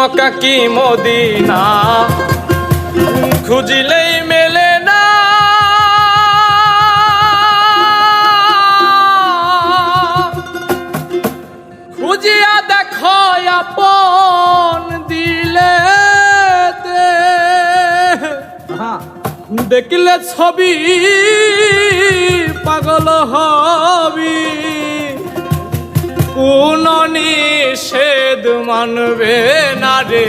মক্কা কি মদিনা খুঁজিলেই মেলে না, খুঁজিয়া দেখো আপন দিলে দেখলে ছবি পাগল হবি, কোন নিষেধ মানবে না রে।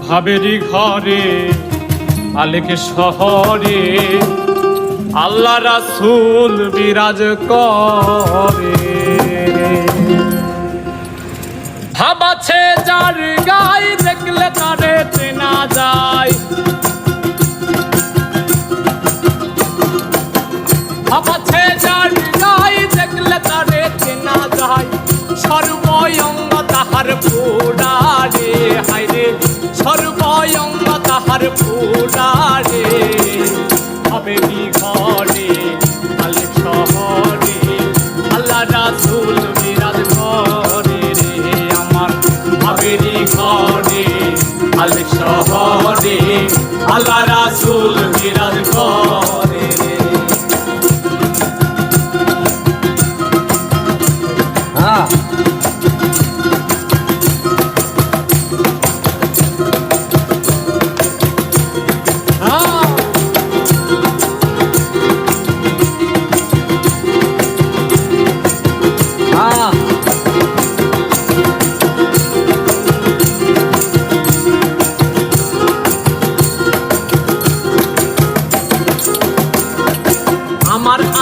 ভাবেরি ঘরে আলেক শহরে আল্লাহ রাসূল বিরাজ করে। ভাব আছে যার গায়ে দেখলে তারে চেনা যায়, ভাব আছে যার গায়ে দেখলে তারে চেনা যায়। সর্বঙ্গ তাহার পুরারে হায়রে, সর্বঙ্গ তাহার পুরারে। ভাবেরি ঘরে আলেক শহরে আল্লাহ রাসূল বিরাজ করে রে আমার। ভাবেরি ঘরে আলেক শহরে আল্লাহ রাসূল বিরাজ করে রে।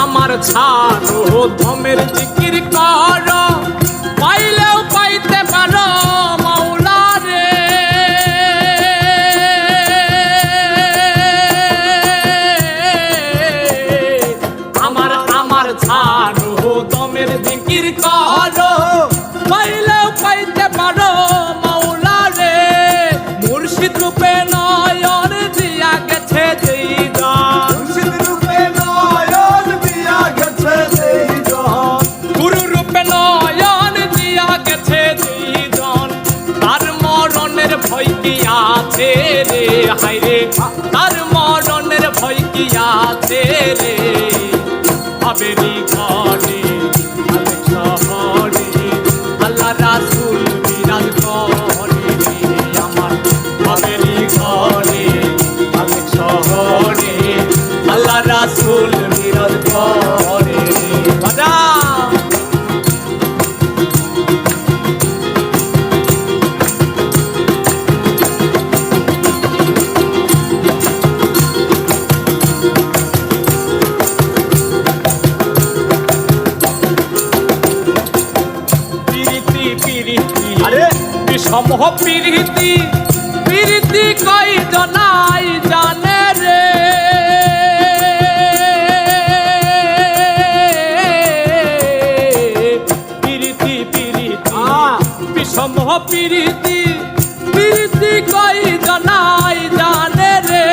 আমার ছাড়ো ধমের জিকির করো, পাইলেও পাইতে পারো মাওলা রে। আমার ছাড়ো ধমের জিকির করো, পাইলেও পাইতে পারো মাওলা রে। মুর্শিদ রূপে নয়ন দিয়া গেছে যেই জন, গুরু রূপে নয়ন দিয়া গেছে যেই জন। তার মরণের ভয় কি আছে রে হায়রে, তার মরণের ভয় কি আছে রে। ভাবেরি ঘরে আলেক শহরে আল্লাহ রাসূল বিরাজ করে রে আমার। ভাবেরি ঘরে আলেক শহরে আল্লাহ রাসূল বিরাজ করে রে। বাজা বিষমহ প্রীতি, প্রীতি কই জনাই জানে রে। প্রীতি বিষমহ প্রীতি, প্রীতি কই জনাই জানে রে।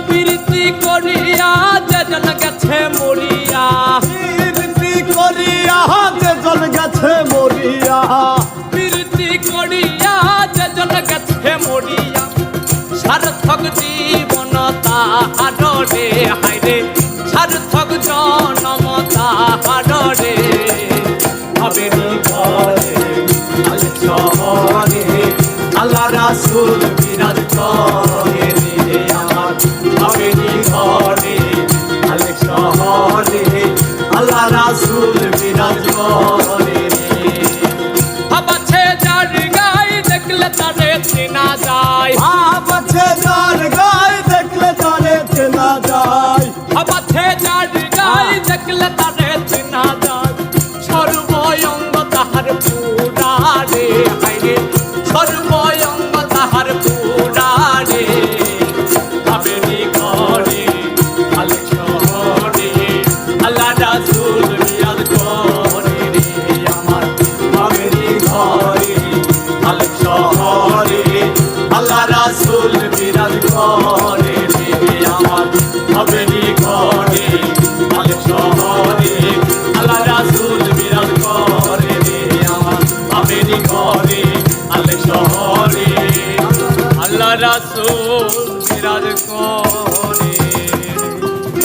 প্রীতি করিয়া যেজন গেছে মরিয়া, প্রীতি করিয়া যেজন গেছে মরিয়া, করিয়া যেজন গেছে মরিয়া। সার্থক জীবন তাহার রে হায়রে, সার্থক জনম তাহার রে। ভাবেরি ঘরে আলেক শহরে আল্লাহ রাসূল বিরাজ করে রে আমার। ভাবেরি ঘরে আলেক শহরে আল্লাহ রাসূল বিরাজ করে রে। তারে চেনা যায়, আছে যার গায়ে দেখলে তারে চেনা যায়, আছে যার গায়ে দেখলে তারে চেনা যায়। সর্বঙ্গ তাহার পুরারে হায়রে, সর্বঙ্গ তাহার পুরারে। ভাবেরি ঘরে আলেক শহরে আল্লাহ রাসূল বিরাজ করে রে আমার। ভাবেরি ঘরে আলেক শহরে আল্লাহ রাসূল বিরাজ করে রে আমার। ভাবেরি ঘরে আলেক শহরে রাসূল বিরাজ কর